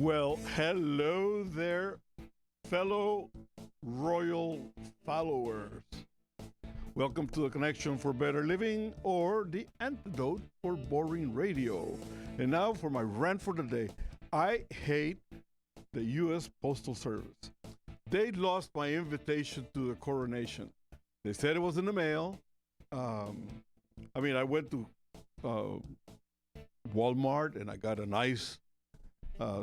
Well, hello there, fellow royal followers. Welcome to the Connection for Better Living, or the antidote for boring radio. And now for my rant for the day. I hate the U.S. Postal Service. They lost my invitation to the Coronation. They said it was in the mail. I went to Walmart and I got a nice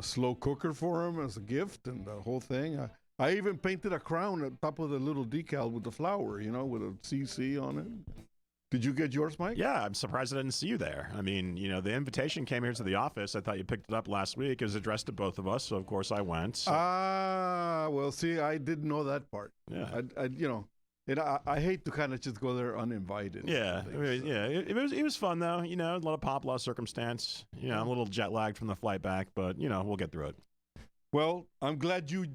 slow cooker for him as a gift and the whole thing. I even painted a crown at top of the little decal with the flower, with a CC on it. Did you get yours, Mike? Yeah, I'm surprised I didn't see you there. I mean, the invitation came here to the office. I thought you picked it up last week. It was addressed to both of us, so of course I went. So. Well, see, I didn't know that part. Yeah. I hate to kind of just go there uninvited. Yeah, it was fun though. A lot of pop, a lot of circumstance. I'm a little jet lagged from the flight back, but we'll get through it. Well, I'm glad you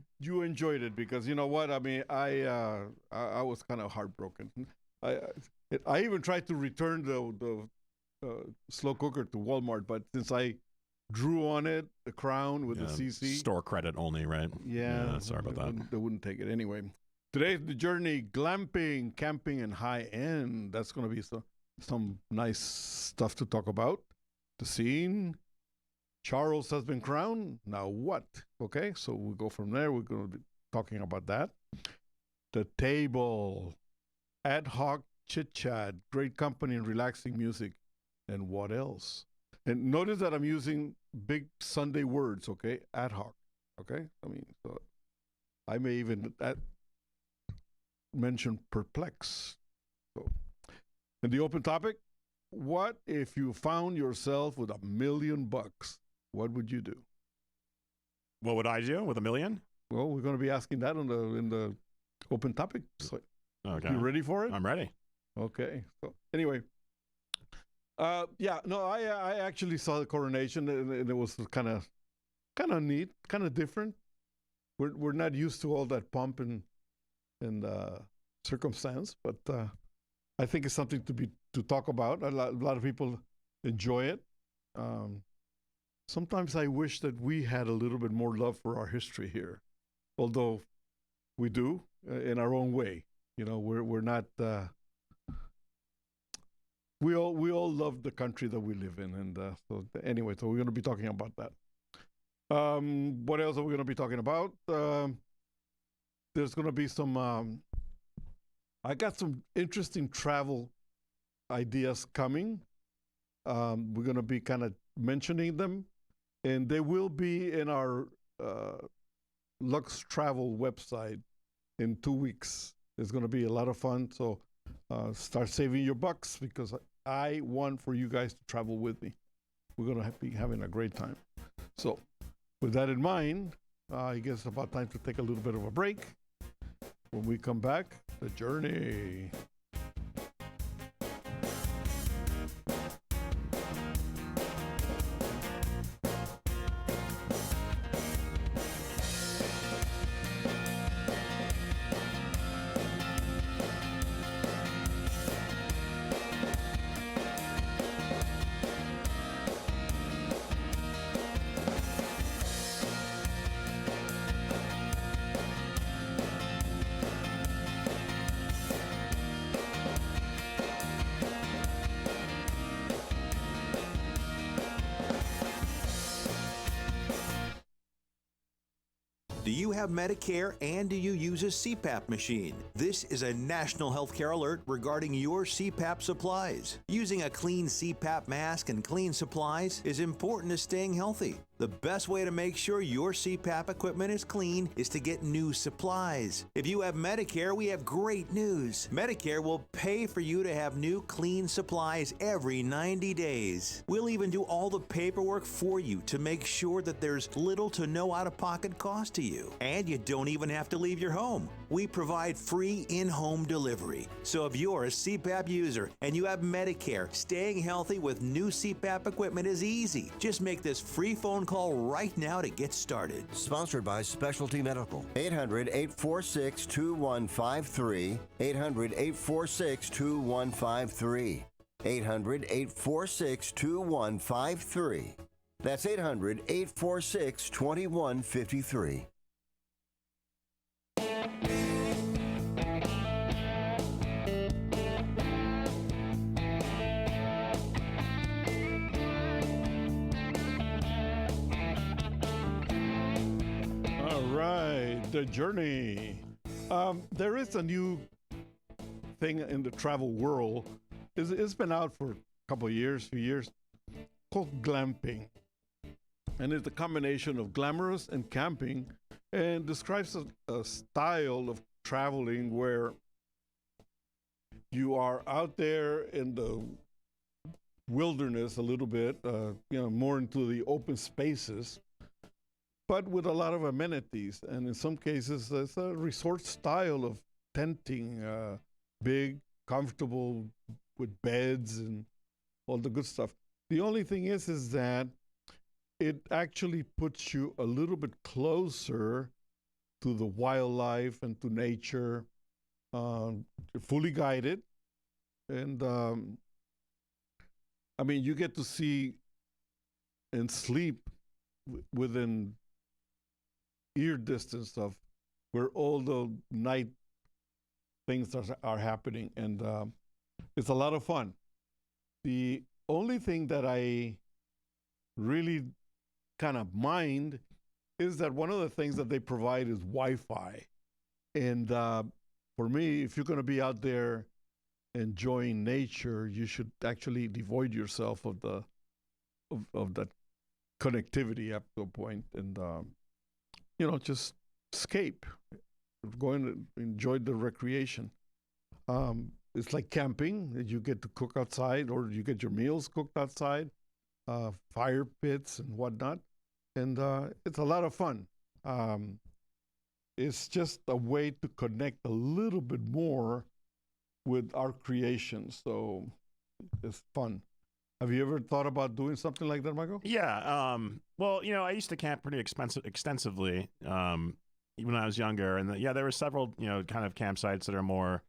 enjoyed it because you know what? I mean, I was kind of heartbroken. I even tried to return the slow cooker to Walmart, but since I drew on it, the crown with the CC. Store credit only, right? Yeah, sorry about that. They wouldn't take it anyway. Today's the journey, glamping, camping, and high end. That's going to be some nice stuff to talk about. The scene. Charles has been crowned. Now what? Okay, so we go from there. We're going to be talking about that. The table. Ad hoc chit-chat. Great company and relaxing music. And what else? And notice that I'm using big Sunday words, okay? Ad hoc, okay? So I may even mention perplex. So, and the open topic, what if you found yourself with $1 million? What would you do? What would I do with $1 million? Well, we're going to be asking that in the open topic. So, okay. You ready for it? I'm ready. Okay. So anyway, I actually saw the coronation and it was kind of neat, kind of different. We're not used to all that pomp and circumstance, but I think it's something to talk about. A lot of people enjoy it. Sometimes I wish that we had a little bit more love for our history here, although we do in our own way. We're not. We all love the country that we live in, and so we're going to be talking about that. What else are we going to be talking about? There's going to be some. I got some interesting travel ideas coming. We're going to be kind of mentioning them, and they will be in our Lux Travel website in 2 weeks. It's going to be a lot of fun. So start saving your bucks because I want for you guys to travel with me. We're going to be having a great time. So with that in mind, I guess it's about time to take a little bit of a break. When we come back, the journey. Do you have Medicare and do you use a CPAP machine? This is a national healthcare alert regarding your CPAP supplies. Using a clean CPAP mask and clean supplies is important to staying healthy. The best way to make sure your CPAP equipment is clean is to get new supplies. If you have Medicare, we have great news. Medicare will pay for you to have new clean supplies every 90 days. We'll even do all the paperwork for you to make sure that there's little to no out-of-pocket cost to you. And you don't even have to leave your home. We provide free in-home delivery. So if you're a CPAP user and you have Medicare, staying healthy with new CPAP equipment is easy. Just make this free phone call right now to get started. Sponsored by Specialty Medical. 800-846-2153. 800-846-2153. 800-846-2153. That's 800-846-2153. All right, the journey. There is a new thing in the travel world. It's been out for a couple of years, few years, called glamping. And it's a combination of glamorous and camping, and describes a style of traveling where you are out there in the wilderness a little bit, more into the open spaces, but with a lot of amenities. And in some cases, it's a resort style of tenting, big, comfortable, with beds and all the good stuff. The only thing is that it actually puts you a little bit closer to the wildlife and to nature, fully guided. And you get to see and sleep within ear distance of where all the night things are happening. And it's a lot of fun. The only thing that I really kind of mind is that one of the things that they provide is Wi-Fi. And for me, if you're going to be out there enjoying nature, you should actually devoid yourself of that connectivity up to a point, and just escape, go and enjoy the recreation. It's like camping. You get to cook outside, or you get your meals cooked outside, fire pits and whatnot, and it's a lot of fun. It's just a way to connect a little bit more with our creation, so it's fun. Have you ever thought about doing something like that, Michael? Yeah. Well, I used to camp pretty extensively even when I was younger. And there were several, kind of campsites that are more,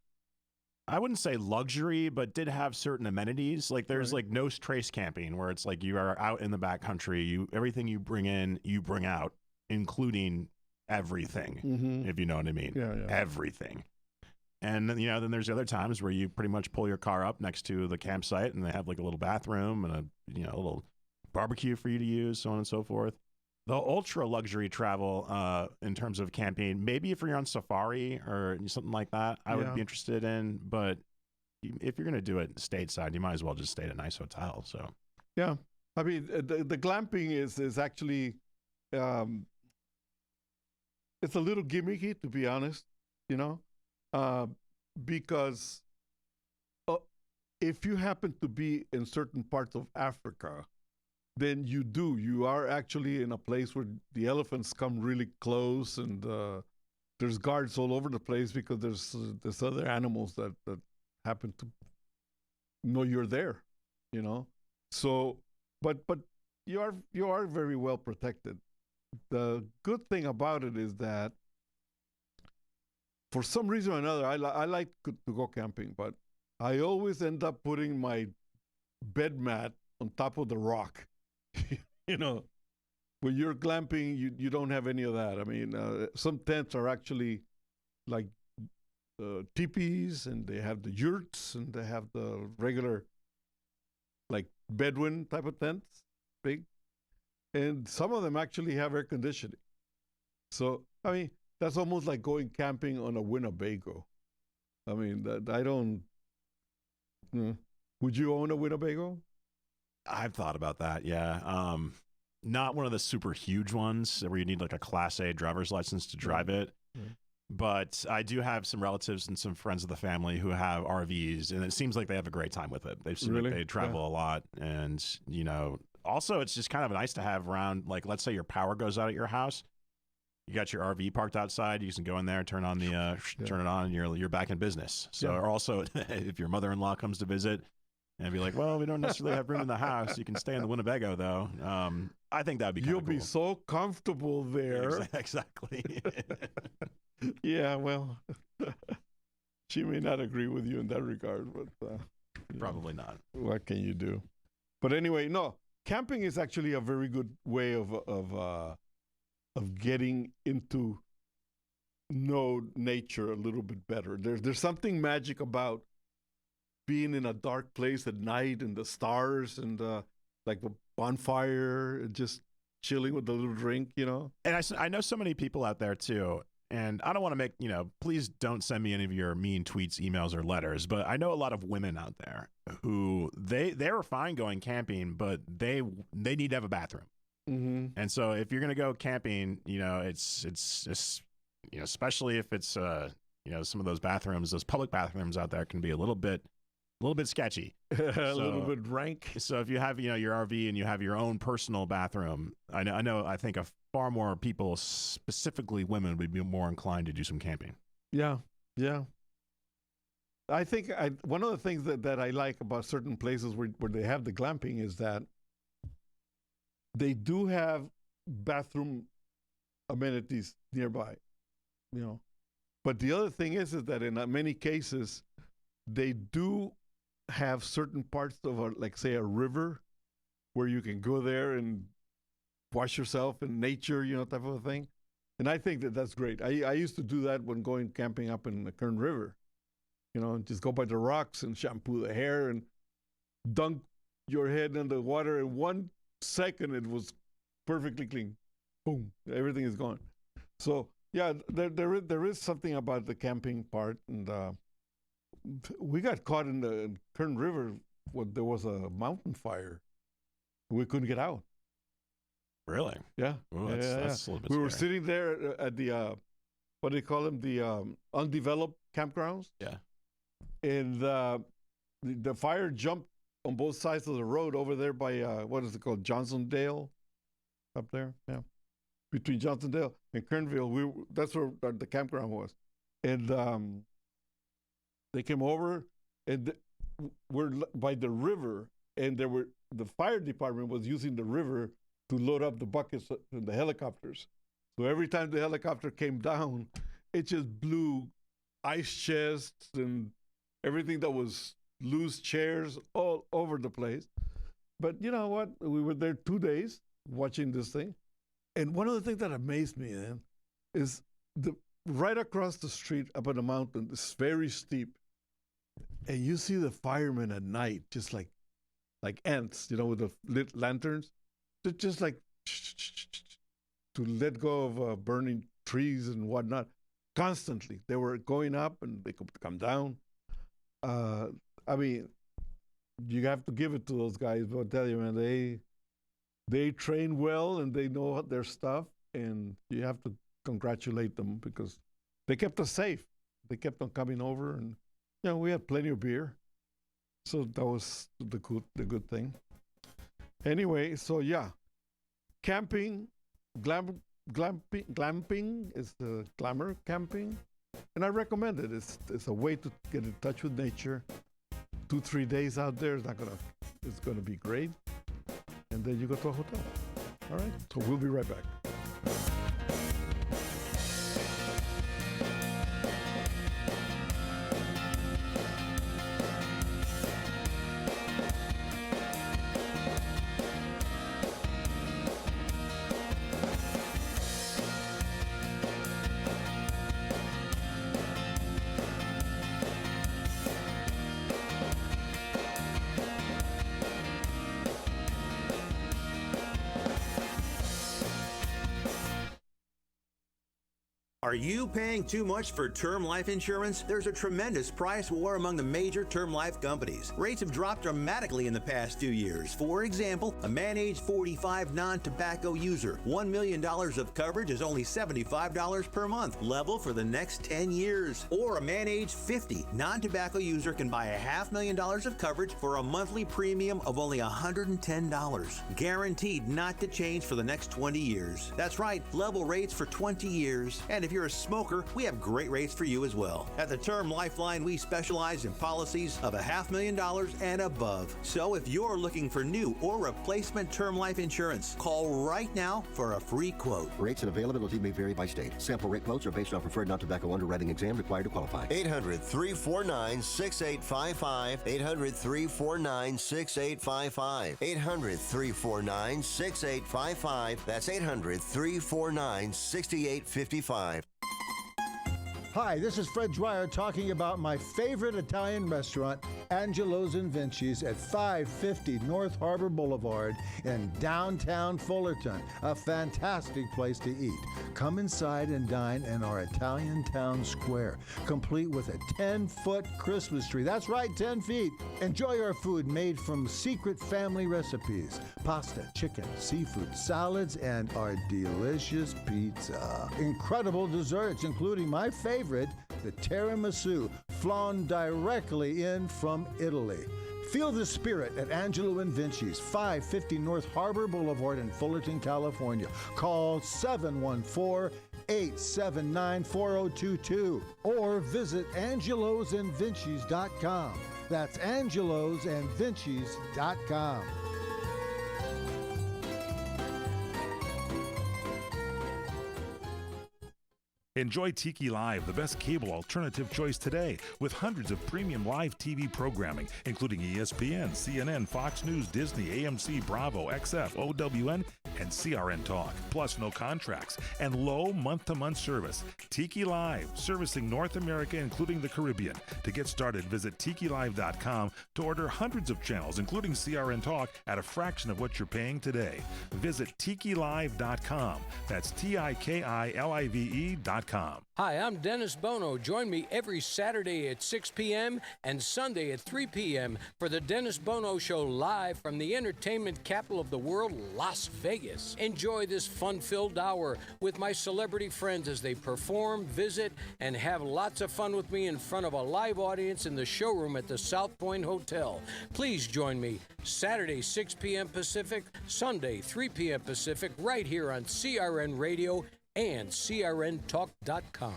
I wouldn't say luxury, but did have certain amenities. Like there's like no trace camping, where it's like you are out in the backcountry. Everything you bring in, you bring out, including everything, if you know what I mean. Yeah. Everything. And, then there's other times where you pretty much pull your car up next to the campsite, and they have like a little bathroom and a little barbecue for you to use, so on and so forth. The ultra luxury travel in terms of camping, maybe if you're on safari or something like that, I would be interested in. But if you're going to do it stateside, you might as well just stay at a nice hotel. So, yeah. I mean, the glamping is actually, it's a little gimmicky, to be honest, because if you happen to be in certain parts of Africa, then you are actually in a place where the elephants come really close, and there's guards all over the place because there's other animals that happen to know you're there, So, but you are very well protected. The good thing about it is that, for some reason or another, I like to go camping, but I always end up putting my bed mat on top of the rock. When you're glamping, you don't have any of that. I mean, some tents are actually like teepees, and they have the yurts, and they have the regular, like, Bedouin type of tents, big. And some of them actually have air conditioning. So, I mean, that's almost like going camping on a Winnebago. I mean, I don't. Would you own a Winnebago? I've thought about that. Yeah. Not one of the super huge ones where you need like a Class A driver's license to drive it. But I do have some relatives and some friends of the family who have RVs, and it seems like they have a great time with it. They seem like they travel a lot, and also it's just kind of nice to have around. Like, let's say your power goes out at your house. You got your RV parked outside. You can go in there, turn on the turn it on, and you're back in business. So, or also, if your mother-in-law comes to visit, and be like, well, we don't necessarily have room in the house. You can stay in the Winnebago, though. I think that'd be kind of cool. You'll be so comfortable there. Exactly. Yeah, well, she may not agree with you in that regard, but probably not. What can you do? But anyway, no. camping is actually a very good way of getting into know nature a little bit better. There's something magic about being in a dark place at night and the stars and like a bonfire and just chilling with a little drink, you know. And I know so many people out there too. And I don't want to make, please don't send me any of your mean tweets, emails, or letters. But I know a lot of women out there who they were fine going camping, but they need to have a bathroom. Mm-hmm. And so if you're going to go camping, it's just, especially if it's, some of those bathrooms, those public bathrooms out there can be a little bit sketchy. A little bit rank. So if you have, your RV and you have your own personal bathroom, I think far more people, specifically women, would be more inclined to do some camping. Yeah. I think one of the things that I like about certain places where they have the glamping is that they do have bathroom amenities nearby, But the other thing is that in many cases, they do have certain parts of like say a river where you can go there and wash yourself in nature, type of a thing. And I think that's great. I used to do that when going camping up in the Kern River, just go by the rocks and shampoo the hair and dunk your head in the water. In 1 second, it was perfectly clean. Boom, everything is gone. So yeah, there is something about the camping part. And we got caught in the Kern River when there was a mountain fire. We couldn't get out. Really? Yeah. Ooh, that's a little bit we were scary. sitting there at the, what do they call them? The undeveloped campgrounds. Yeah. And the fire jumped on both sides of the road over there by, what is it called? Johnsondale up there. Yeah. Between Johnsondale and Kernville. That's where the campground was. And they came over and we're by the river, and the fire department was using the river to load up the buckets and the helicopters. So every time the helicopter came down, it just blew ice chests and everything that was loose, chairs all over the place. But you know what? We were there 2 days watching this thing. And one of the things that amazed me then is right across the street up on the mountain, it's very steep. And you see the firemen at night, just like ants, with the lit lanterns. They're just like to let go of burning trees and whatnot. Constantly, they were going up and they could come down. I mean, you have to give it to those guys. But I'll tell you, man, they train well and they know their stuff, and you have to congratulate them because they kept us safe. They kept on coming over, and we had plenty of beer, so that was the good thing. Anyway, so yeah, camping, glamping is the glamour camping, and I recommend it. It's a way to get in touch with nature. 2-3 days out there it's gonna be great, and then you go to a hotel. All right, so we'll be right back. Are you paying too much for term life insurance? There's a tremendous price war among the major term life companies. Rates have dropped dramatically in the past few years. For example, a man age 45 non-tobacco user, $1 million of coverage is only $75 per month, level for the next 10 years. Or a man age 50 non-tobacco user can buy $500,000 of coverage for a monthly premium of only $110, guaranteed not to change for the next 20 years. That's right, level rates for 20 years. And if if you're a smoker, we have great rates for you as well. At the Term Lifeline, we specialize in policies of $500,000 and above. So if you're looking for new or replacement term life insurance, call right now for a free quote. Rates and availability may vary by state. Sample rate quotes are based on preferred non-tobacco underwriting exam required to qualify. 800-349-6855. 800-349-6855. 800-349-6855. That's 800-349-6855. Hi, this is Fred Dwyer talking about my favorite Italian restaurant, Angelo's and Vinci's at 550 North Harbor Boulevard in downtown Fullerton. A fantastic place to eat. Come inside and dine in our Italian town square, complete with a 10-foot Christmas tree. That's right, 10 feet. Enjoy our food made from secret family recipes. Pasta, chicken, seafood, salads, and our delicious pizza. Incredible desserts, including my favorite, the tiramisu, flown directly in from Italy. Feel the spirit at Angelo and Vinci's, 550 North Harbor Boulevard in Fullerton, California. Call 714-879-4022 or visit angelosandvincis.com. That's angelosandvincis.com. Enjoy Tiki Live, the best cable alternative choice today, with hundreds of premium live TV programming, including ESPN, CNN, Fox News, Disney, AMC, Bravo, XF, OWN, and CRN Talk. Plus, no contracts and low month-to-month service. Tiki Live, servicing North America, including the Caribbean. To get started, visit TikiLive.com to order hundreds of channels, including CRN Talk, at a fraction of what you're paying today. Visit TikiLive.com. That's TikiLive.com. Hi, I'm Dennis Bono. Join me every Saturday at 6 p.m. and Sunday at 3 p.m. for the Dennis Bono Show live from the entertainment capital of the world, Las Vegas. Enjoy this fun-filled hour with my celebrity friends as they perform, visit, and have lots of fun with me in front of a live audience in the showroom at the South Point Hotel. Please join me Saturday, 6 p.m. Pacific, Sunday, 3 p.m. Pacific, right here on CRN Radio and crntalk.com.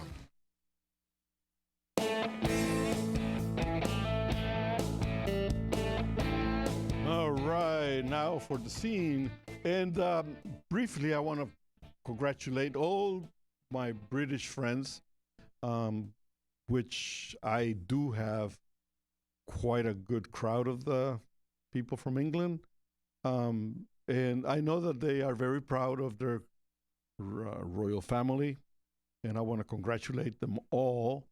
All right, now for the scene. And briefly, I want to congratulate all my British friends, which I do have quite a good crowd of the people from England. And I know that they are very proud of their royal family, and I want to congratulate them all.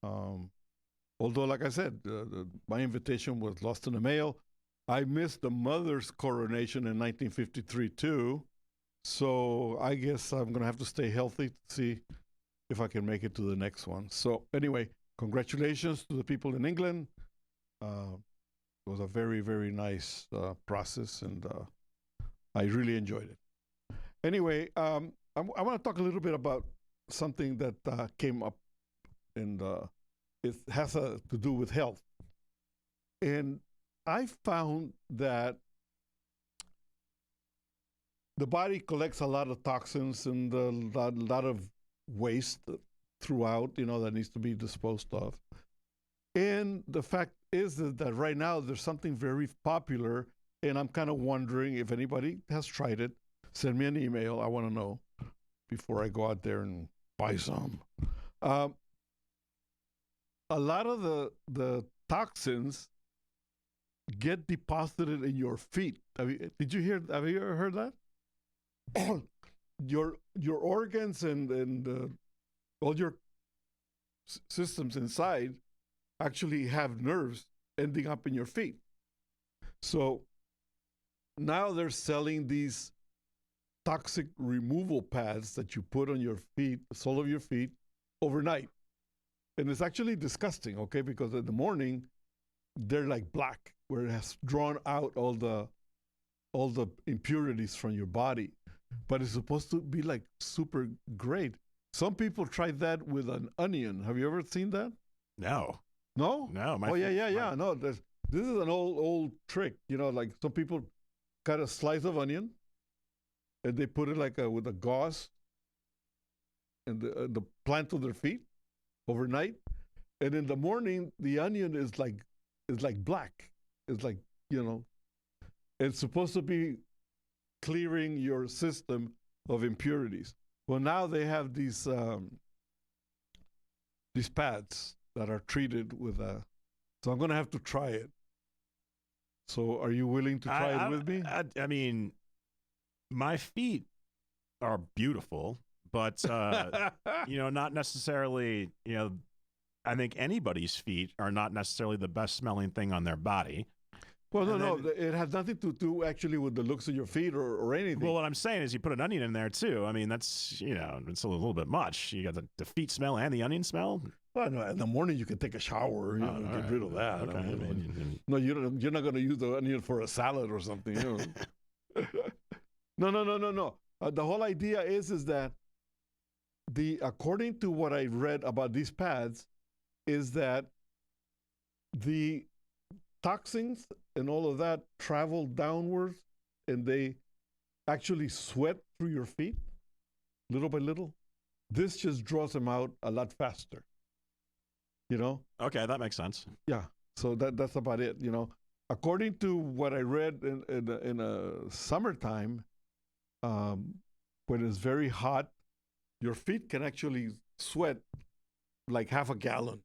Although, like I said, my invitation was lost in the mail. I missed the mother's coronation in 1953 too, so I guess I'm going to have to stay healthy to see if I can make it to the next one. So anyway, congratulations to the people in England. It was a very, very nice process, and I really enjoyed it. Anyway, I want to talk a little bit about something that came up, and it has to do with health. And I found that the body collects a lot of toxins and a lot of waste throughout, that needs to be disposed of. And the fact is that right now there's something very popular, and I'm kind of wondering if anybody has tried it. Send me an email. I want to know before I go out there and buy some. A lot of the toxins get deposited in your feet. Have you ever heard that? your organs and all your systems inside actually have nerves ending up in your feet. So now they're selling these toxic removal pads that you put on your feet, the sole of your feet, overnight. And it's actually disgusting, okay? Because in the morning, they're like black, where it has drawn out all the impurities from your body. But it's supposed to be like super great. Some people tried that with an onion. Have you ever seen that? No. No? No. Yeah. No, this is an old trick. Like some people cut a slice of onion, and they put it like with a gauze, in the plant of their feet overnight, and in the morning the onion is like black. It's like, it's supposed to be clearing your system of impurities. Well, now they have these pads that are treated with so I'm gonna have to try it. So are you willing to try it with me? I mean, my feet are beautiful, but not necessarily. I think anybody's feet are not necessarily the best smelling thing on their body. Well, no, it has nothing to do actually with the looks of your feet or anything. Well, what I'm saying is you put an onion in there too. I mean, that's, it's a little bit much. You got the feet smell and the onion smell. Well, no, in the morning you can take a shower, get rid of that. Okay. No, you're not going to use the onion for a salad or something. No. The whole idea is that according to what I read about these pads, is that the toxins and all of that travel downwards, and they actually sweat through your feet, little by little. This just draws them out a lot faster. Okay, that makes sense. Yeah. So that's about it. According to what I read in summertime, when it's very hot, your feet can actually sweat like half a gallon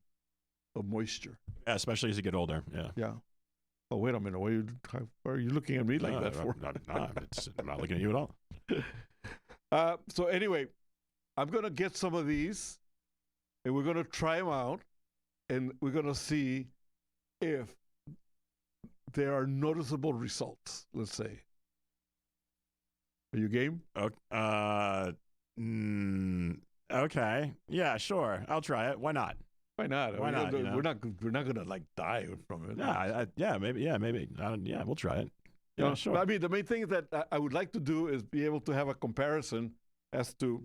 of moisture. Yeah, especially as you get older. Yeah. Yeah. Oh, wait a minute. Why are you looking at me like that for? I'm not looking at you at all. So anyway, I'm going to get some of these, and we're going to try them out, and we're going to see if there are noticeable results, let's say. Are you game? Okay. Yeah, sure. I'll try it. Why not? Why not? Why not? We're not gonna like die from it. Maybe. We'll try it. Yeah, sure. I mean, the main thing that I would like to do is be able to have a comparison as to,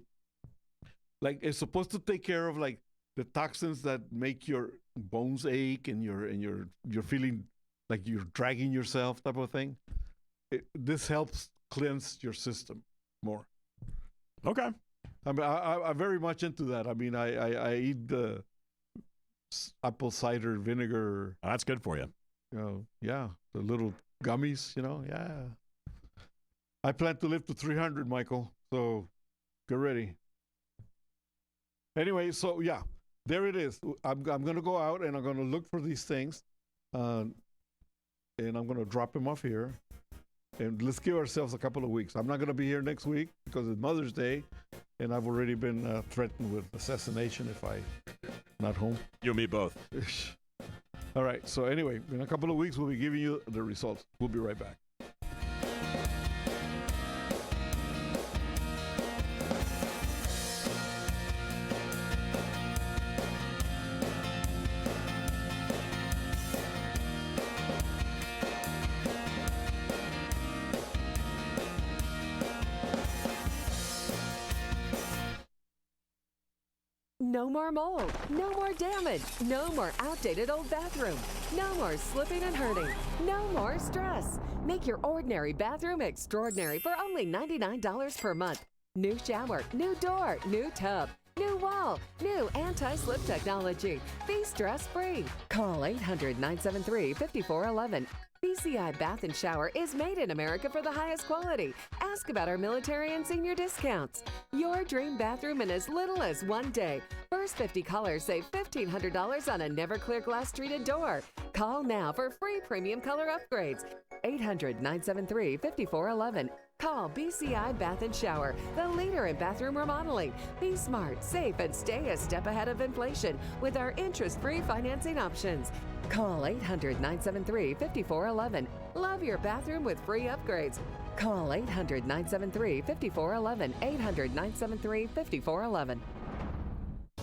like, it's supposed to take care of like the toxins that make your bones ache and you're feeling like you're dragging yourself type of thing. This helps cleanse your system more. Okay. I mean, I'm very much into that. I mean, I eat the apple cider vinegar. Oh, that's good for you. Yeah, the little gummies, yeah. I plan to live to 300, Michael, so get ready. Anyway, so yeah, there it is. I'm going to go out and I'm going to look for these things, and I'm going to drop them off here. And let's give ourselves a couple of weeks. I'm not going to be here next week because it's Mother's Day, and I've already been threatened with assassination if I'm not home. You and me both. All right. So anyway, in a couple of weeks, we'll be giving you the results. We'll be right back. No more mold, no more damage, no more outdated old bathroom, no more slipping and hurting, no more stress. Make your ordinary bathroom extraordinary for only $99 per month. New shower, new door, new tub, new wall, new anti-slip technology. Be stress-free. Call 800-973-5411. BCI Bath and Shower is made in America for the highest quality. Ask about our military and senior discounts. Your dream bathroom in as little as 1 day. First 50 callers save $1,500 on a never clear glass treated door. Call now for free premium color upgrades. 800-973-5411. Call BCI Bath and Shower, the leader in bathroom remodeling. Be smart, safe, and stay a step ahead of inflation with our interest-free financing options. Call 800-973-5411. Love your bathroom with free upgrades. Call 800-973-5411. 800-973-5411.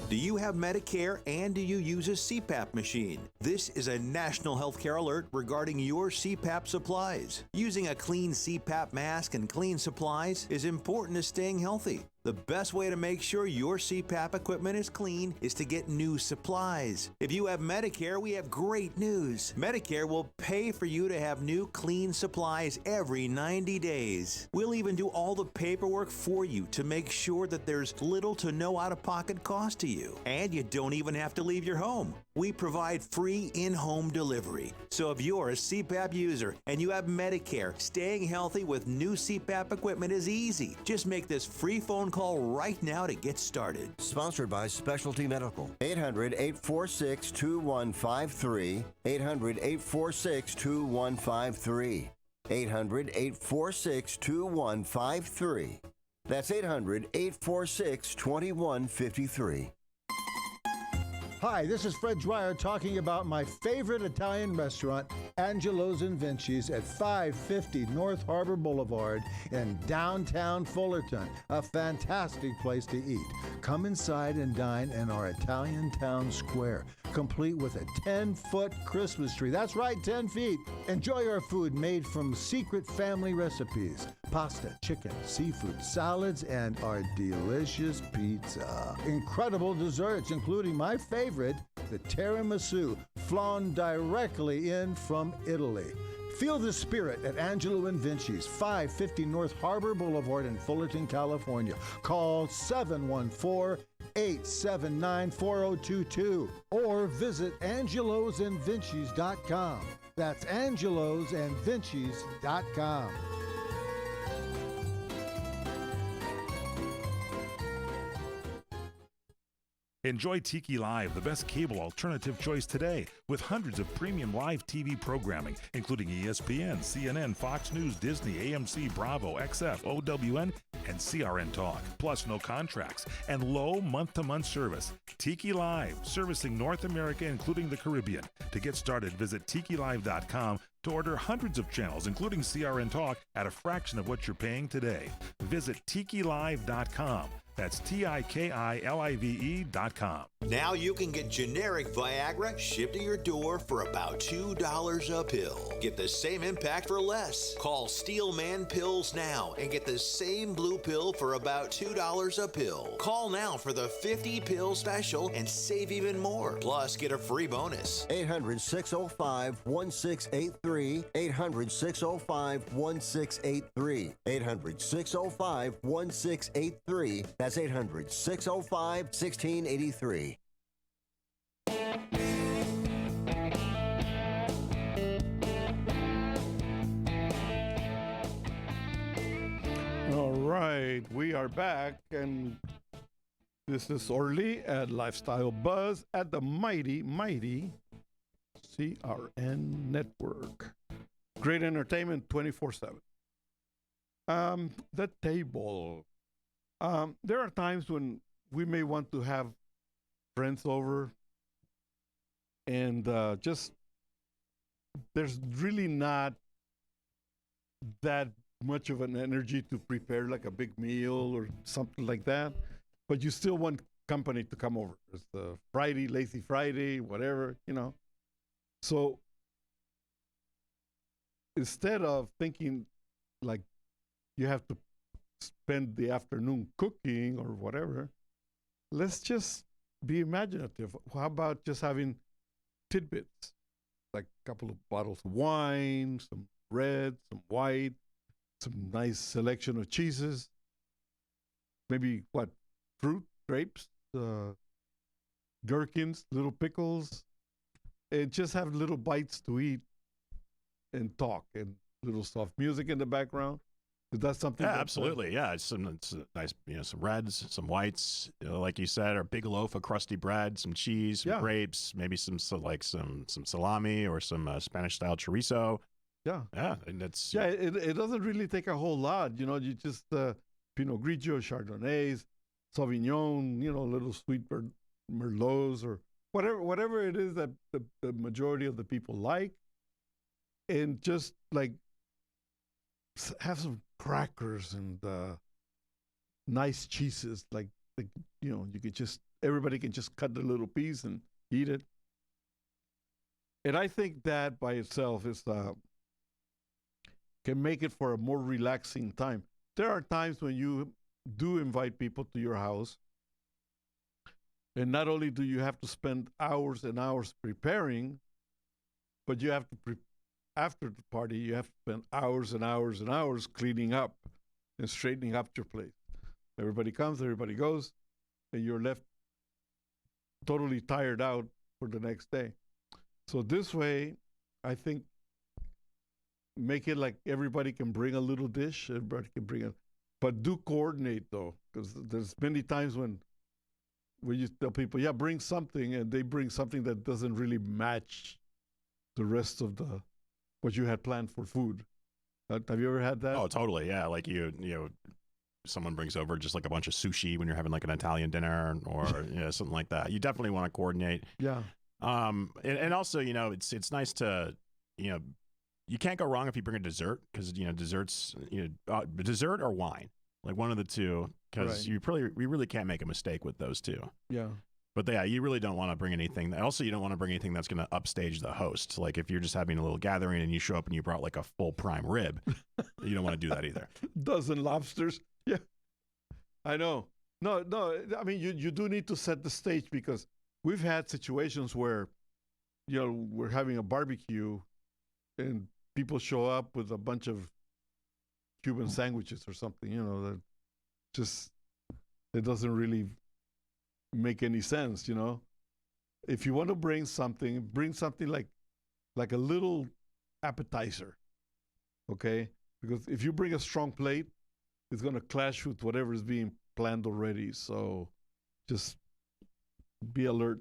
Do you have Medicare and do you use a CPAP machine? This is a national healthcare alert regarding your CPAP supplies. Using a clean CPAP mask and clean supplies is important to staying healthy. The best way to make sure your CPAP equipment is clean is to get new supplies. If you have Medicare, we have great news. Medicare will pay for you to have new clean supplies every 90 days. We'll even do all the paperwork for you to make sure that there's little to no out-of-pocket cost to you. And you don't even have to leave your home. We provide free in-home delivery. So if you're a CPAP user and you have Medicare, staying healthy with new CPAP equipment is easy. Just make this free phone call right now to get started. Sponsored by Specialty Medical. 800-846-2153. 800-846-2153. 800-846-2153. That's 800-846-2153. Hi, this is Fred Dwyer talking about my favorite Italian restaurant, Angelo's and Vinci's at 550 North Harbor Boulevard in downtown Fullerton. A fantastic place to eat. Come inside and dine in our Italian town square, complete with a 10-foot Christmas tree. That's right, 10 feet. Enjoy our food made from secret family recipes. Pasta, chicken, seafood, salads, and our delicious pizza. Incredible desserts, including my favorite, the tiramisu, flown directly in from Italy. Feel the spirit at Angelo and Vinci's, 550 North Harbor Boulevard in Fullerton, California. Call 714-879-4022 or visit angelosandvincis.com. That's angelosandvincis.com. Enjoy Tiki Live, the best cable alternative choice today, with hundreds of premium live TV programming, including ESPN, CNN, Fox News, Disney, AMC, Bravo, XF, OWN, and CRN Talk. Plus, no contracts and low month-to-month service. Tiki Live, servicing North America, including the Caribbean. To get started, visit TikiLive.com to order hundreds of channels, including CRN Talk, at a fraction of what you're paying today. Visit TikiLive.com. That's TikiLive.com. Now you can get generic Viagra shipped to your door for about $2 a pill. Get the same impact for less. Call Steelman Pills now and get the same blue pill for about $2 a pill. Call now for the 50-pill special and save even more. Plus, get a free bonus. 800-605-1683. 800-605-1683. 800-605-1683. That's 800-605-1683. All right, we are back, and this is Orly at Lifestyle Buzz at the mighty CRN Network. Great entertainment 24/7. The table. There are times when we may want to have friends over, and just there's really not that much of an energy to prepare like a big meal or something like that, but you still want company to come over. It's the Friday, lazy Friday, whatever, you know. So instead of thinking like you have to spend the afternoon cooking or whatever, let's just be imaginative. How about just having tidbits, like a couple of bottles of wine, some red, some white, some nice selection of cheeses, maybe fruit, grapes, gherkins, little pickles, and just have little bites to eat and talk, and little soft music in the background. Is that something? Yeah, absolutely. Yeah, it's nice, some reds, some whites, like you said, or a big loaf of crusty bread, some cheese, some grapes, maybe some salami or some Spanish style chorizo. Yeah, and it's it doesn't really take a whole lot. You know, you just Pinot Grigio, Chardonnays, Sauvignon, little sweet Merlots or whatever it is that the majority of the people like, and just like have some crackers and nice cheeses, like you could everybody can just cut the little piece and eat it. And I think that by itself is can make it for a more relaxing time. There are times when you do invite people to your house, and not only do you have to spend hours and hours preparing, but you have to after the party, you have to spend hours and hours and hours cleaning up and straightening up your place. Everybody comes, everybody goes, and you're left totally tired out for the next day. So this way, I think, make it like everybody can bring a little dish, everybody can bring it, but do coordinate though, because there's many times when you tell people, yeah, bring something, and they bring something that doesn't really match the rest of the what you had planned for food. Have you ever had that? Oh, totally. Yeah. Like someone brings over just like a bunch of sushi when you're having like an Italian dinner or something like that. You definitely want to coordinate. Yeah. And also, it's nice to, you can't go wrong if you bring a dessert, because desserts, dessert or wine, like one of the two, because Right. we really can't make a mistake with those two. Yeah. But yeah, you really don't want to bring anything. Also, you don't want to bring anything that's going to upstage the host. Like if you're just having a little gathering and you show up and you brought like a full prime rib, you don't want to do that either. Dozen lobsters. Yeah. I know. No. I mean, you do need to set the stage, because we've had situations where, we're having a barbecue and people show up with a bunch of Cuban sandwiches or something, that just, it doesn't really make any sense, If you want to bring something like a little appetizer, okay? Because if you bring a strong plate, it's going to clash with whatever is being planned already. So just be alert.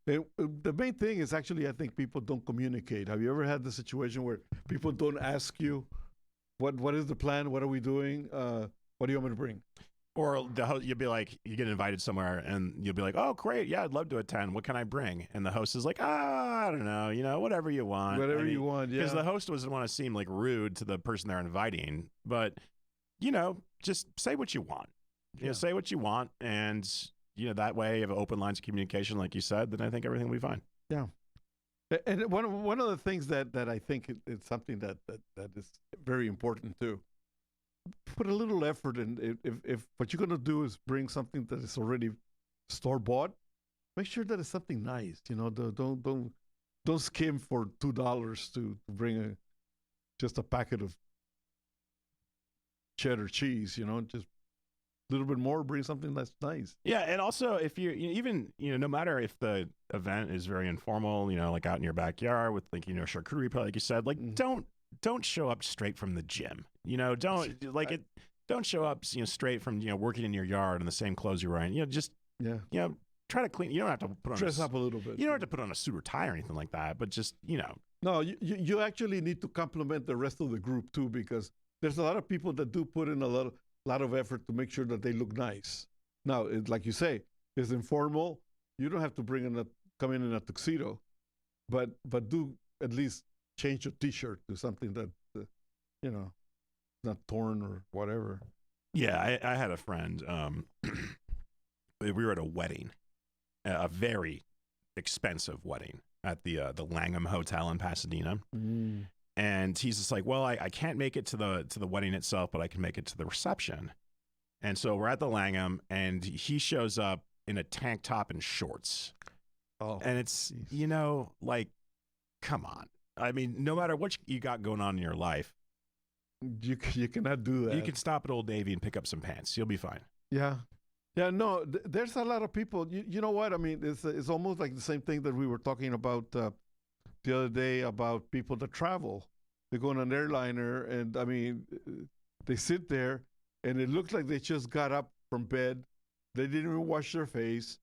The main thing is actually, I think people don't communicate. Have you ever had the situation where people don't ask you, what is the plan? What are we doing? What do you want me to bring? Or the host, you'll be like, you get invited somewhere and you'll be like, oh, great. Yeah, I'd love to attend. What can I bring? And the host is like, I don't know, whatever you want. Whatever you want, yeah. Because the host doesn't want to seem like rude to the person they're inviting. But, just say what you want. Say what you want. And, that way you have open lines of communication, like you said, then I think everything will be fine. Yeah. And one of the things that I think it's something that is very important too. Put a little effort in. If what you're gonna do is bring something that is already store bought, make sure that it's something nice. Don't skim for $2 to bring just a packet of cheddar cheese. Just a little bit more. Bring something that's nice. Yeah, and also if you even no matter if the event is very informal, like out in your backyard with like charcuterie plate, like you said, like don't show up straight from the gym. Don't show up straight from working in your yard in the same clothes you're wearing. Try to clean. You don't have to put on dress up a little bit. You don't have to put on a suit or tie or anything like that. But just No, you actually need to compliment the rest of the group too, because there's a lot of people that do put in a lot of effort to make sure that they look nice. Now, like you say, it's informal. You don't have to come in a tuxedo, but do at least change your T-shirt to something that not torn or whatever. Yeah, I had a friend. We were at a wedding, a very expensive wedding at the Langham Hotel in Pasadena. And he's just like, well, I can't make it to the wedding itself, but I can make it to the reception. And so we're at the Langham, and he shows up in a tank top and shorts. Oh, and it's, geez. like, come on. I mean, no matter what you got going on in your life, you cannot do that. You can stop at Old Navy and pick up some pants. You'll be fine. Yeah. No, there's a lot of people. You know what? I mean, it's almost like the same thing that we were talking about the other day about people that travel. They go on an airliner, and I mean, they sit there, and it looks like they just got up from bed. They didn't even wash their face,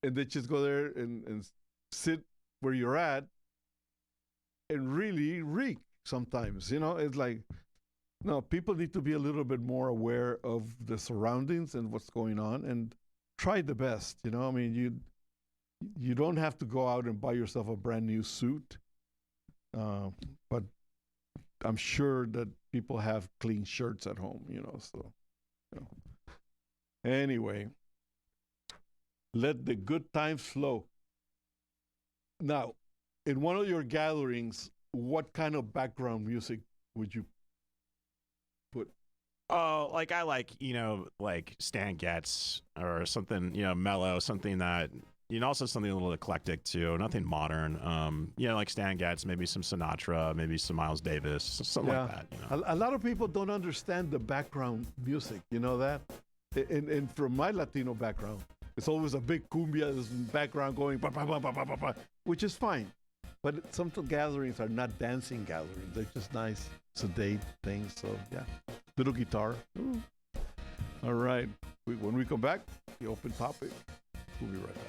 and they just go there and sit where you're at, and really reek sometimes. It's like, no, people need to be a little bit more aware of the surroundings and what's going on, and try the best. I mean, you don't have to go out and buy yourself a brand new suit, but I'm sure that people have clean shirts at home. So anyway, let the good times flow. Now, in one of your gatherings, what kind of background music would you put? Oh, like I like, like Stan Getz or something, mellow, something that, also something a little eclectic too, nothing modern. Like Stan Getz, maybe some Sinatra, maybe some Miles Davis, something like that. A lot of people don't understand the background music, you know that? And from my Latino background, it's always a big cumbia background going, ba, ba, ba, ba, ba, ba, ba, which is fine. But some gatherings are not dancing gatherings. They're just nice, sedate things. So, yeah. Little guitar. Ooh. All right. When we come back, the open topic. We'll be right back.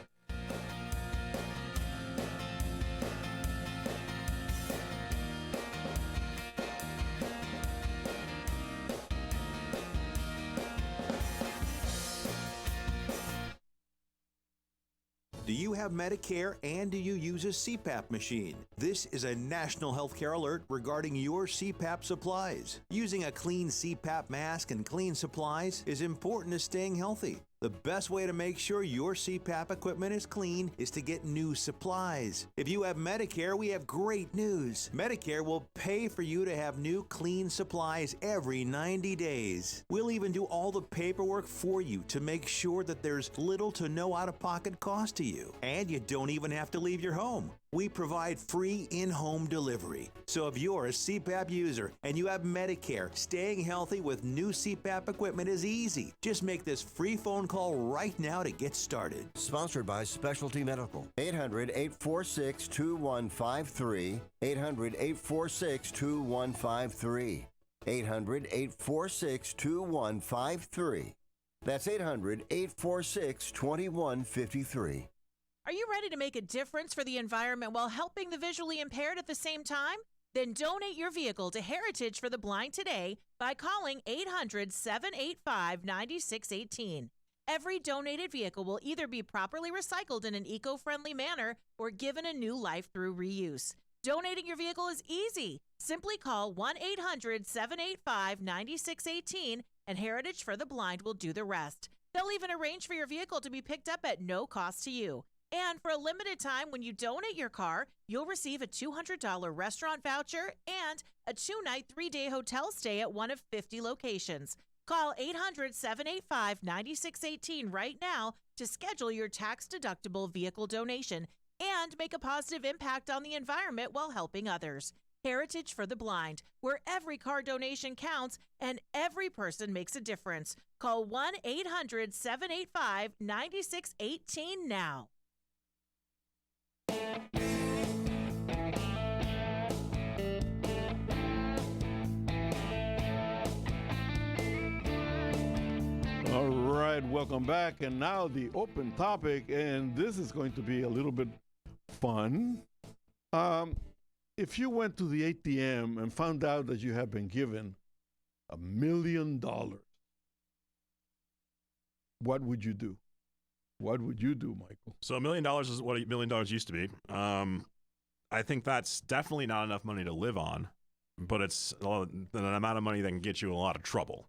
Do you have Medicare and do you use a CPAP machine? This is a national healthcare alert regarding your CPAP supplies. Using a clean CPAP mask and clean supplies is important to staying healthy. The best way to make sure your CPAP equipment is clean is to get new supplies. If you have Medicare, we have great news. Medicare will pay for you to have new clean supplies every 90 days. We'll even do all the paperwork for you to make sure that there's little to no out-of-pocket cost to you. And you don't even have to leave your home. We provide free in-home delivery. So if you're a CPAP user and you have Medicare, staying healthy with new CPAP equipment is easy. Just make this free phone call right now to get started. Sponsored by Specialty Medical. 800-846-2153. 800-846-2153. 800-846-2153. That's 800-846-2153. Are you ready to make a difference for the environment while helping the visually impaired at the same time? Then donate your vehicle to Heritage for the Blind today by calling 800-785-9618. Every donated vehicle will either be properly recycled in an eco-friendly manner or given a new life through reuse. Donating your vehicle is easy. Simply call 1-800-785-9618 and Heritage for the Blind will do the rest. They'll even arrange for your vehicle to be picked up at no cost to you. And for a limited time, when you donate your car, you'll receive a $200 restaurant voucher and a 2-night, 3-day hotel stay at one of 50 locations. Call 800-785-9618 right now to schedule your tax-deductible vehicle donation and make a positive impact on the environment while helping others. Heritage for the Blind, where every car donation counts and every person makes a difference. Call 1-800-785-9618 now. All right, welcome back. And now the open topic, and this is going to be a little bit fun. If you went to the ATM and found out that you have been given $1 million, what would you do? What would you do, Michael? So $1 million is what $1 million used to be. I think that's definitely not enough money to live on, but it's an amount of money that can get you in a lot of trouble.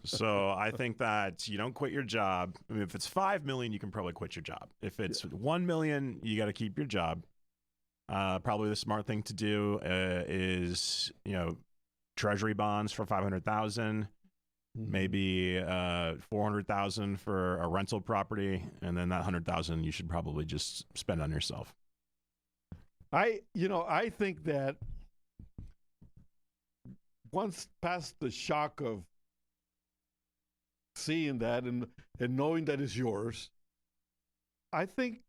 So I think that you don't quit your job. I mean, if it's $5 million, you can probably quit your job. If it's $1 million, you got to keep your job. Probably the smart thing to do is, treasury bonds for $500,000, maybe $400,000 for a rental property, and then that $100,000 you should probably just spend on yourself. I think that once past the shock of seeing that and knowing that it's yours, I think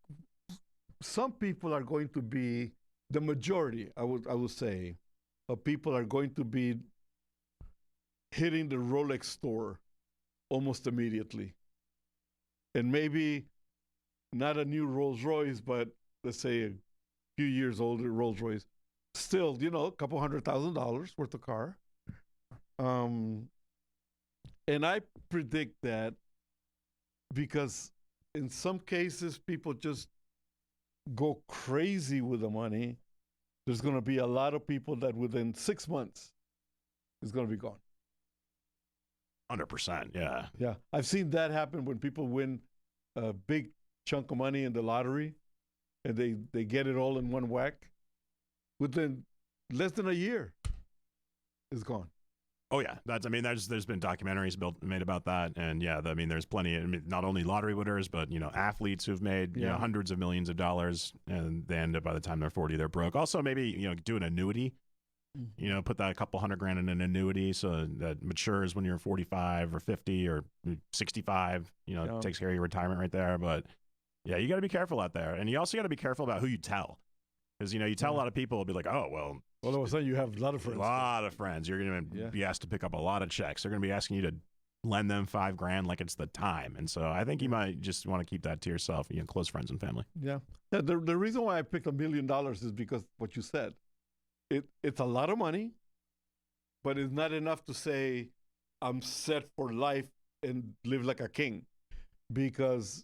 some people are going to be, the majority, I would say, of people are going to be hitting the Rolex store almost immediately. And maybe not a new Rolls Royce, but let's say a few years older Rolls Royce. Still, a couple $100,000 worth of car. And I predict that because in some cases people just go crazy with the money, there's going to be a lot of people that within 6 months is going to be gone. 100%, yeah. Yeah, I've seen that happen when people win a big chunk of money in the lottery and they get it all in one whack. Within less than a year, it's gone. Oh yeah, there's been documentaries made about that, and yeah, there's plenty. Not only lottery winners, but athletes who've made hundreds of millions of dollars, and they end up by the time they're 40, they're broke. Also, maybe do an annuity. Put that a couple $100,000 in an annuity so that matures when you're 45 or 50 or 65. Takes care of your retirement right there. But yeah, you got to be careful out there, and you also got to be careful about who you tell, because you tell a lot of people, will be like, oh well. All of a sudden, you have a lot of friends. A lot of friends. You're going to be asked to pick up a lot of checks. They're going to be asking you to lend them $5,000 like it's the time. And so I think you might just want to keep that to yourself, close friends and family. Yeah. The reason why I picked $1 million is because what you said. It's a lot of money, but it's not enough to say I'm set for life and live like a king, because,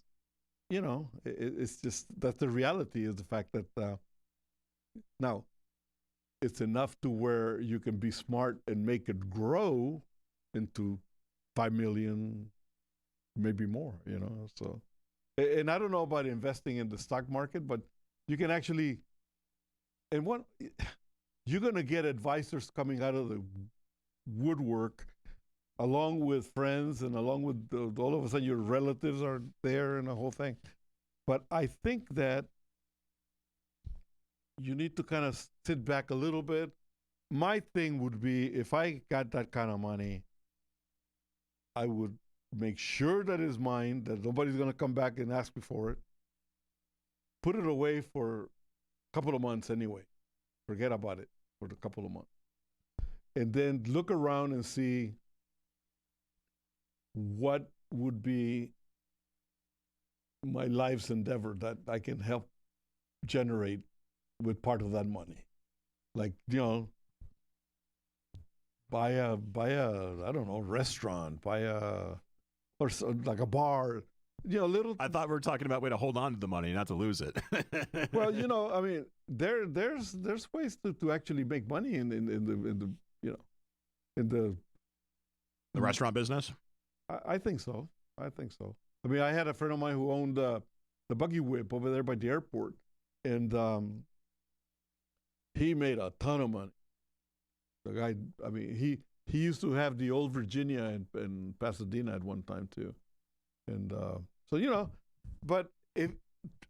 it's just that's the reality, is the fact that now it's enough to where you can be smart and make it grow into 5 million, maybe more, So, and I don't know about investing in the stock market, but you can actually, and what you're going to get advisors coming out of the woodwork, along with friends and along with all of a sudden your relatives are there and the whole thing. But I think that you need to kind of sit back a little bit. My thing would be, if I got that kind of money, I would make sure that it's mine, that nobody's going to come back and ask me for it. Put it away for a couple of months anyway. Forget about it for a couple of months. And then look around and see what would be my life's endeavor that I can help generate with part of that money. Like, buy a I don't know, restaurant, or like a bar, little. I thought we were talking about way to hold on to the money, not to lose it. Well, there's ways to actually make money in the restaurant business. I think so. I had a friend of mine who owned the buggy whip over there by the airport, and he made a ton of money. The guy, he used to have the old Virginia in Pasadena at one time too, and so but if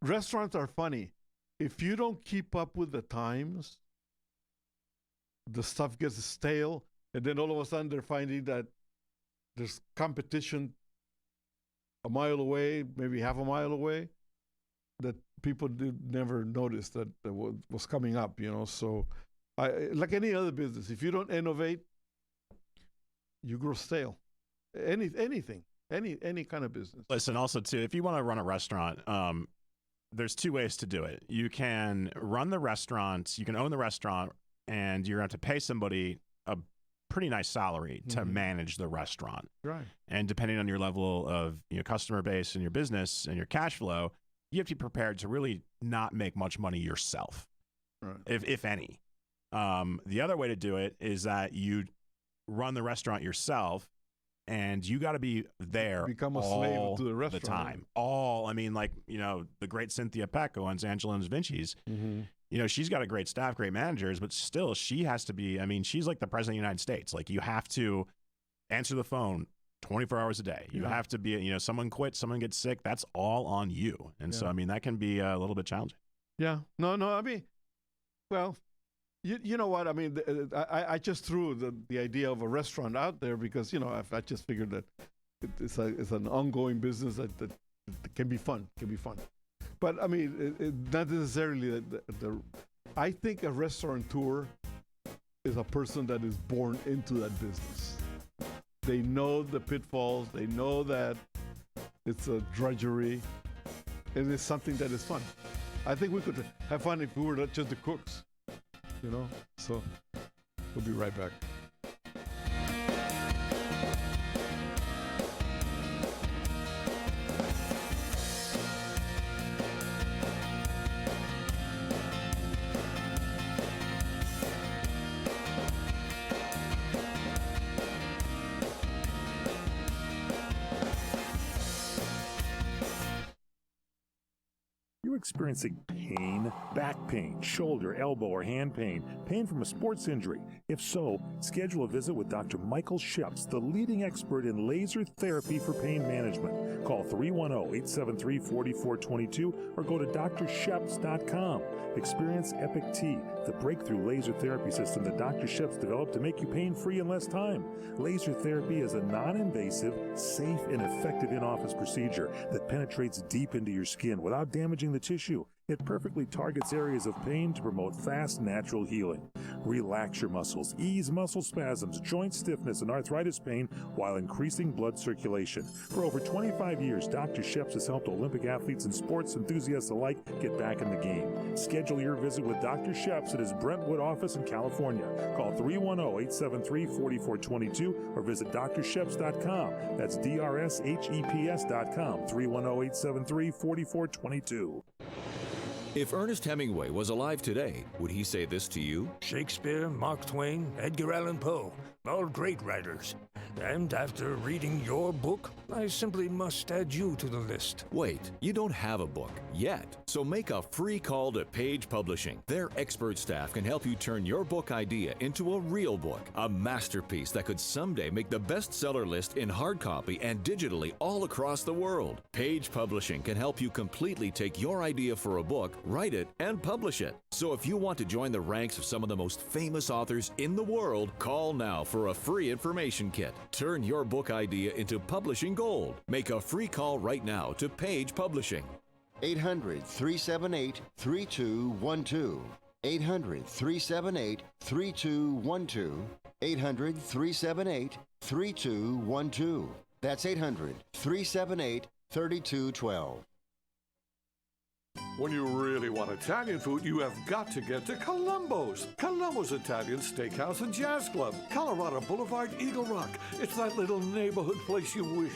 restaurants are funny, if you don't keep up with the times, the stuff gets stale, and then all of a sudden they're finding that there's competition a mile away, maybe half a mile away, that people never notice that was coming up, So, like any other business, if you don't innovate, you grow stale. Anything, any kind of business. Listen, also too, if you want to run a restaurant, there's two ways to do it. You can run the restaurant, you can own the restaurant, and you're going to have to pay somebody a pretty nice salary to manage the restaurant. Right. And depending on your level of customer base and your business and your cash flow, you have to be prepared to really not make much money yourself, right, if any. The other way to do it is that you run the restaurant yourself, and you got to be there, become a slave to the restaurant the time. The great Cynthia Peck, who owns Angelo's Vinci's. She's got a great staff, great managers, but still she has to be, she's like the president of the United States. Like, you have to answer the phone 24 hours a day. You have to be, someone quits, someone gets sick. That's all on you. And so, that can be a little bit challenging. Yeah. No, well, you know what? I just threw the idea of a restaurant out there because, I just figured that it's an ongoing business that can be fun. But not necessarily I think a restaurateur is a person that is born into that business. They know the pitfalls. They know that it's a drudgery. And it's something that is fun. I think we could have fun if we were not just the cooks, So we'll be right back. Experiencing pain? Back pain, shoulder, elbow, or hand pain? Pain from a sports injury? If so, schedule a visit with Dr. Michael Sheps, the leading expert in laser therapy for pain management. Call 310-873-4422 or go to drsheps.com. Experience Epic T, the breakthrough laser therapy system that Dr. Sheps developed to make you pain-free in less time. Laser therapy is a non-invasive, safe, and effective in-office procedure that penetrates deep into your skin without damaging the tissue. It perfectly targets areas of pain to promote fast, natural healing. Relax your muscles, ease muscle spasms, joint stiffness, and arthritis pain while increasing blood circulation. For over 25 years, Dr. Sheps has helped Olympic athletes and sports enthusiasts alike get back in the game. Schedule your visit with Dr. Sheps at his Brentwood office in California. Call 310-873-4422 or visit drsheps.com. That's DRSHEPS.com, 310-873-4422. If Ernest Hemingway was alive today, would he say this to you? Shakespeare, Mark Twain, Edgar Allan Poe, all great writers. And after reading your book, I simply must add you to the list. Wait, you don't have a book yet. So make a free call to Page Publishing. Their expert staff can help you turn your book idea into a real book, a masterpiece that could someday make the bestseller list in hard copy and digitally all across the world. Page Publishing can help you completely take your idea for a book, write it, and publish it. So if you want to join the ranks of some of the most famous authors in the world, call now for a free information kit. Turn your book idea into publishing gold. Make a free call right now to Page Publishing. 800-378-3212. 800-378-3212. 800-378-3212. That's 800-378-3212. When you really want Italian food, you have got to get to Columbo's. Columbo's Italian Steakhouse and Jazz Club, Colorado Boulevard, Eagle Rock. It's that little neighborhood place you wish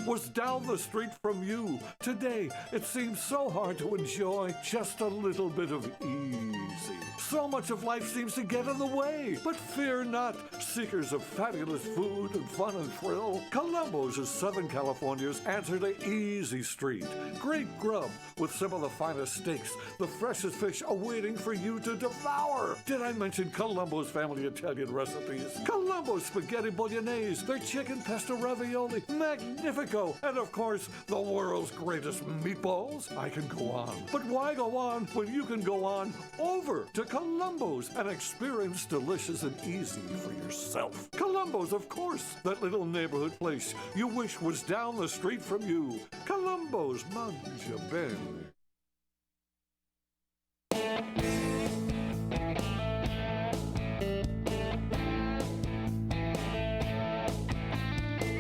was down the street from you. Today, it seems so hard to enjoy just a little bit of easy. So much of life seems to get in the way. But fear not, seekers of fabulous food and fun and thrill. Columbo's is Southern California's answer to Easy Street. Great grub with some of the finest steaks, the freshest fish awaiting for you to devour. Did I mention Columbo's family Italian recipes? Columbo's spaghetti bolognese, their chicken pesto ravioli, magnifico, and of course, the world's greatest meatballs. I can go on. But why go on when you can go on over to Columbo's and experience delicious and easy for yourself? Columbo's, of course, that little neighborhood place you wish was down the street from you. Columbo's, mangia bene.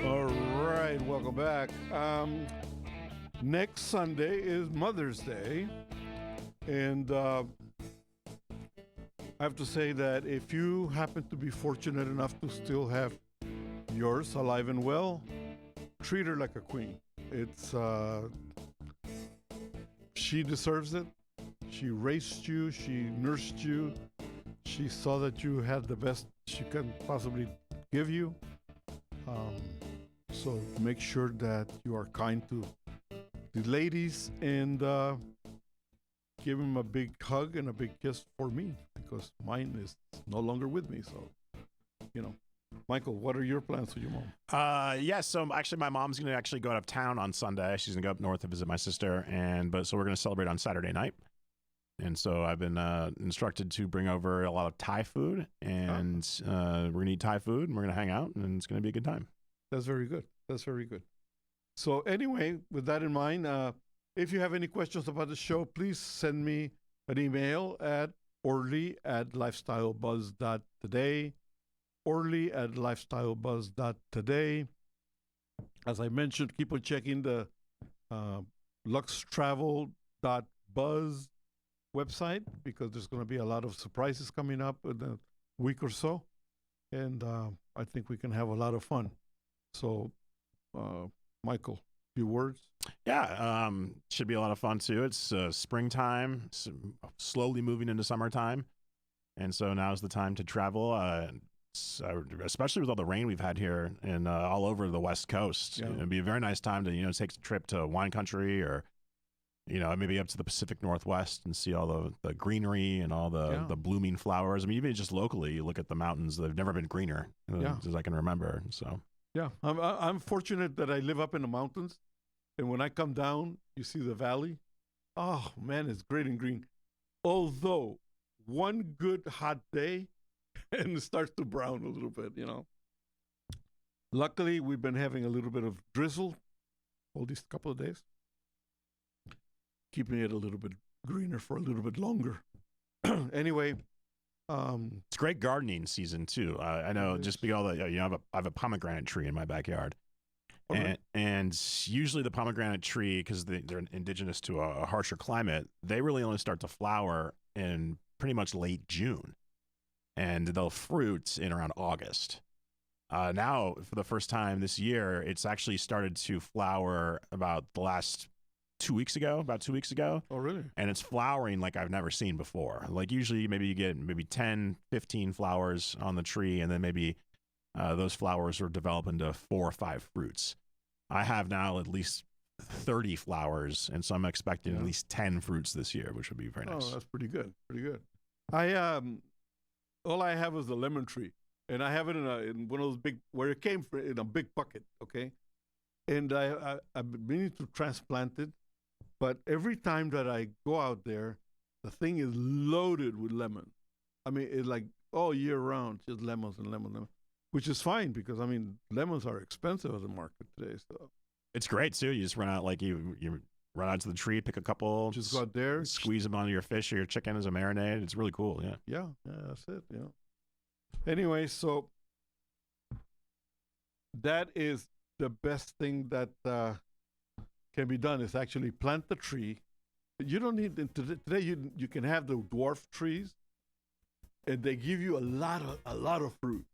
All right, welcome back. Next Sunday is Mother's Day, and I have to say that if you happen to be fortunate enough to still have yours alive and well, treat her like a queen. It's she deserves it. She raised you, she nursed you, she saw that you had the best she can possibly give you. So make sure that you are kind to the ladies and give them a big hug and a big kiss for me, because mine is no longer with me. So, you know, Michael, what are your plans for your mom? Yeah, so actually my mom's going to actually go out of town on Sunday. She's going to go up north to visit my sister, so we're going to celebrate on Saturday night. And so I've been instructed to bring over a lot of Thai food, and we're going to eat Thai food, and we're going to hang out, and it's going to be a good time. That's very good. That's very good. So anyway, with that in mind, if you have any questions about the show, please send me an email at orly@lifestylebuzz.today, orly@lifestylebuzz.today. As I mentioned, keep on checking the luxtravel.buzz website, because there's going to be a lot of surprises coming up in a week or so, and I think we can have a lot of fun. So, Michael, few words? Yeah, should be a lot of fun too. It's springtime, slowly moving into summertime, and so now's the time to travel. Especially with all the rain we've had here and all over the West Coast, it'd be a very nice time to take a trip to wine country or maybe up to the Pacific Northwest and see all the greenery and all the blooming flowers. I mean, even just locally, you look at the mountains; they've never been greener as I can remember. So yeah, I'm fortunate that I live up in the mountains, and when I come down, you see the valley. Oh man, it's great and green. Although one good hot day, and it starts to brown a little bit. Luckily, we've been having a little bit of drizzle all these couple of days, keeping it a little bit greener for a little bit longer. Anyway, it's great gardening season too. I know just because I have a pomegranate tree in my backyard, and usually the pomegranate tree, because they're indigenous to a harsher climate, they really only start to flower in pretty much late June, and they'll fruit in around August. Now, for the first time this year, it's actually started to flower about 2 weeks ago. Oh, really? And it's flowering like I've never seen before. Like usually maybe you get 10, 15 flowers on the tree, and then maybe those flowers will develop into 4 or 5 fruits. I have now at least 30 flowers, and so I'm expecting at least 10 fruits this year, which would be very nice. Oh, that's pretty good. Pretty good. All I have is the lemon tree. And I have it in one of those big, where it came from, in a big bucket, okay? And I've been meaning to transplant it, but every time that I go out there, the thing is loaded with lemons. I mean, it's like all year round, just lemons and lemons, which is fine because, lemons are expensive at the market today. So it's great, too. You just run out, like you run out to the tree, pick a couple. Just go out there. Squeeze them onto your fish or your chicken as a marinade. It's really cool, yeah. Yeah, that's it, Anyway, so that is the best thing that can be done is actually plant the tree. You don't need today. You can have the dwarf trees, and they give you a lot of fruit.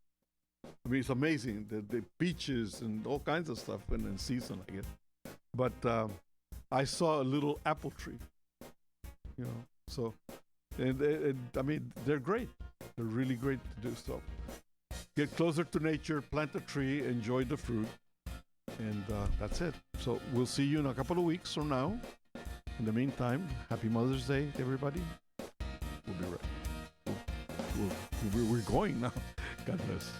I mean, it's amazing the peaches and all kinds of stuff in season, I guess. But I saw a little apple tree. So and they're great. They're really great to do so. Get closer to nature, plant a tree, enjoy the fruit, and that's it. So we'll see you in a couple of weeks from now. In the meantime, happy Mother's Day, everybody. We'll be right. We're going now. God bless.